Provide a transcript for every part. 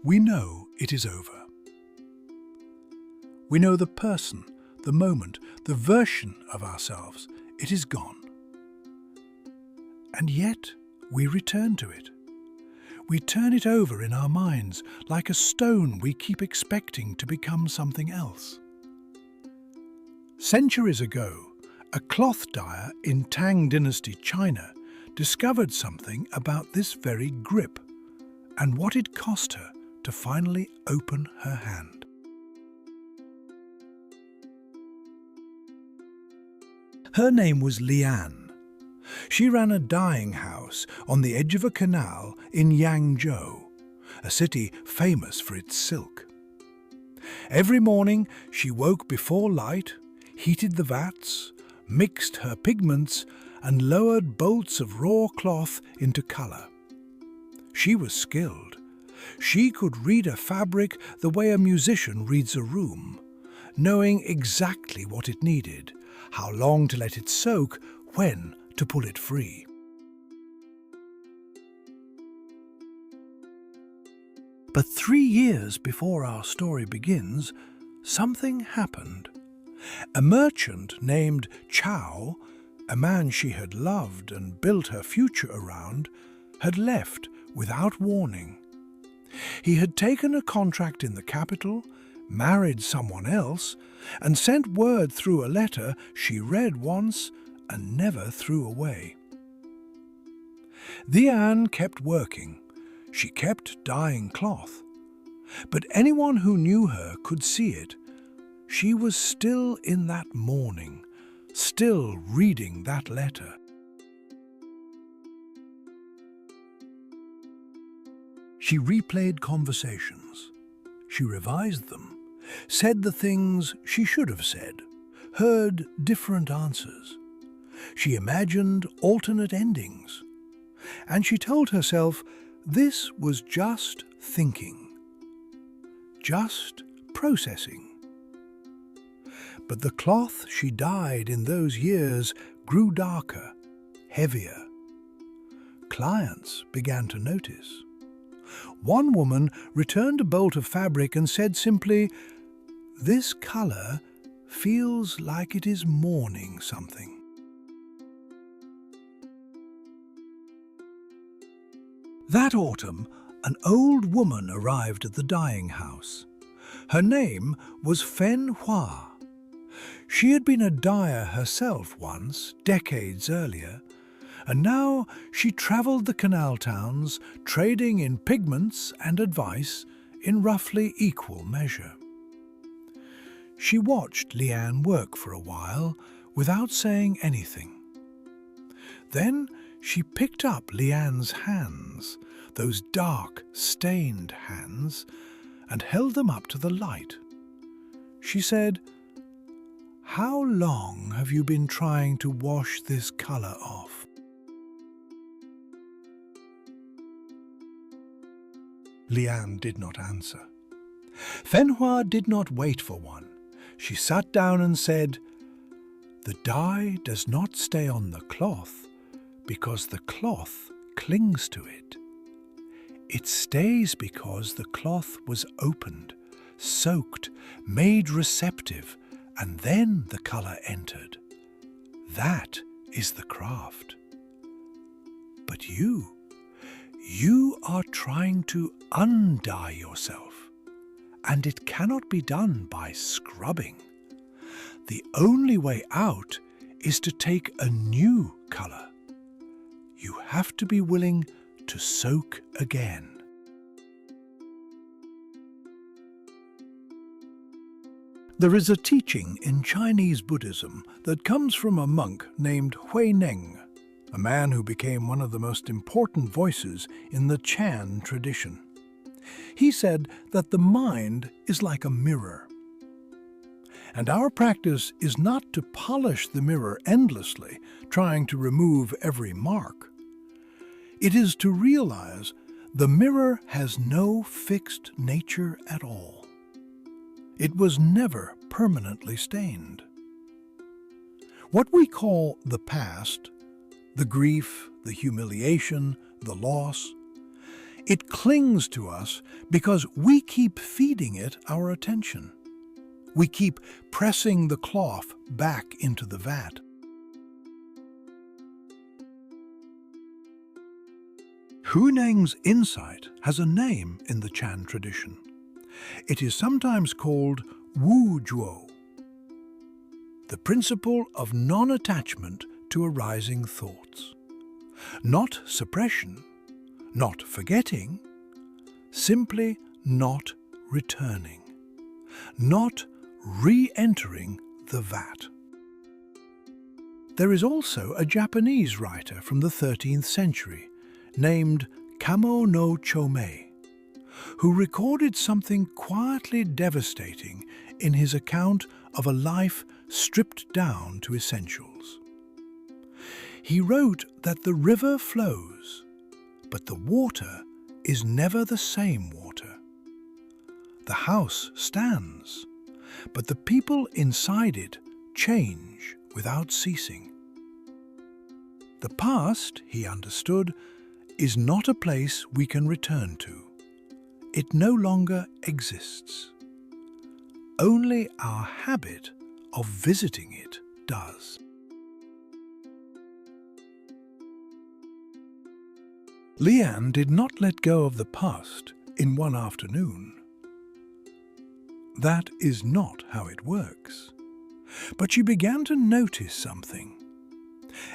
We know it is over. We know the person, the moment, the version of ourselves. It is gone. And yet we return to it. We turn it over in our minds like a stone we keep expecting to become something else. Centuries ago, a cloth dyer in Tang Dynasty China discovered something about this very grip and what it cost her to finally open her hand. Her name was Lian. She ran a dyeing house on the edge of a canal in Yangzhou, a city famous for its silk. Every morning she woke before light, heated the vats, mixed her pigments, and lowered bolts of raw cloth into colour. She was skilled. She could read a fabric the way a musician reads a room, knowing exactly what it needed, how long to let it soak, when to pull it free. But 3 years before our story begins, something happened. A merchant named Chow, a man she had loved and built her future around, had left without warning. He had taken a contract in the capital, married someone else, and sent word through a letter she read once and never threw away. Lian kept working. She kept dyeing cloth. But anyone who knew her could see it. She was still in that mourning, still reading that letter. She replayed conversations. She revised them, said the things she should have said, heard different answers. She imagined alternate endings. And she told herself this was just thinking, just processing. But the cloth she dyed in those years grew darker, heavier. Clients began to notice. One woman returned a bolt of fabric and said simply, "This colour feels like it is mourning something." That autumn, an old woman arrived at the dyeing house. Her name was Fenhua. She had been a dyer herself once, decades earlier, and now she travelled the canal towns, trading in pigments and advice in roughly equal measure. She watched Lian work for a while without saying anything. Then she picked up Lian's hands, those dark, stained hands, and held them up to the light. She said, "How long have you been trying to wash this colour off?" Lian did not answer. Fenhua did not wait for one. She sat down and said, "The dye does not stay on the cloth because the cloth clings to it. It stays because the cloth was opened, soaked, made receptive, and then the colour entered. That is the craft. But you are trying to undye yourself, and it cannot be done by scrubbing. The only way out is to take a new colour. You have to be willing to soak again." There is a teaching in Chinese Buddhism that comes from a monk named Huineng, a man who became one of the most important voices in the Chan tradition. He said that the mind is like a mirror. And our practice is not to polish the mirror endlessly, trying to remove every mark. It is to realize the mirror has no fixed nature at all. It was never permanently stained. What we call the past, the grief, the humiliation, the loss, It clings to us because we keep feeding it our attention. We keep pressing the cloth back into the vat. Huineng's insight has a name in the Chan tradition. It is sometimes called Wu Juo, the principle of non-attachment to arising thoughts. Not suppression, not forgetting, simply not returning, not re-entering the vat. There is also a Japanese writer from the 13th century named Kamo no Chomei, who recorded something quietly devastating in his account of a life stripped down to essentials. He wrote that the river flows, but the water is never the same water. The house stands, but the people inside it change without ceasing. The past, he understood, is not a place we can return to. It no longer exists. Only our habit of visiting it does. Lian did not let go of the past in one afternoon. That is not how it works. But she began to notice something.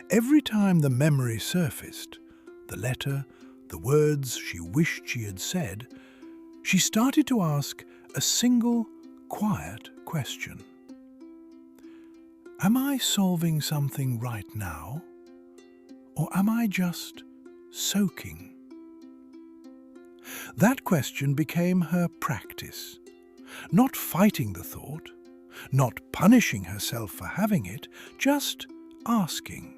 Every time the memory surfaced, the letter, the words she wished she had said, she started to ask a single, quiet question. Am I solving something right now? Or am I just soaking? That question became her practice. Not fighting the thought, not punishing herself for having it, just asking.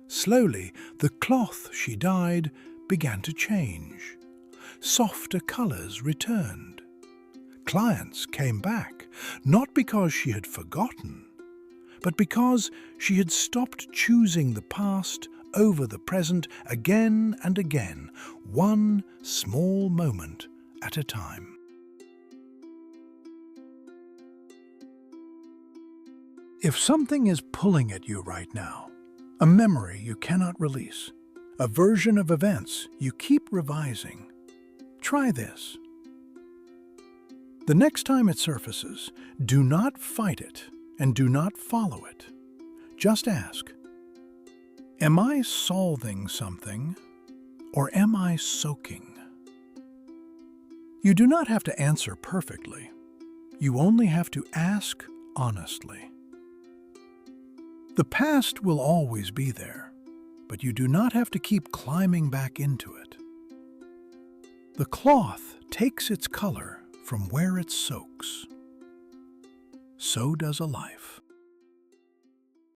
Slowly, the cloth she dyed began to change. Softer colors returned. Clients came back, not because she had forgotten, but because she had stopped choosing the past over the present again and again, one small moment at a time. If something is pulling at you right now, a memory you cannot release, a version of events you keep revising, try this. The next time it surfaces, do not fight it and do not follow it. Just ask, am I solving something or am I soaking? You do not have to answer perfectly. You only have to ask honestly. The past will always be there, but you do not have to keep climbing back into it. The cloth takes its color from where it soaks. So does a life.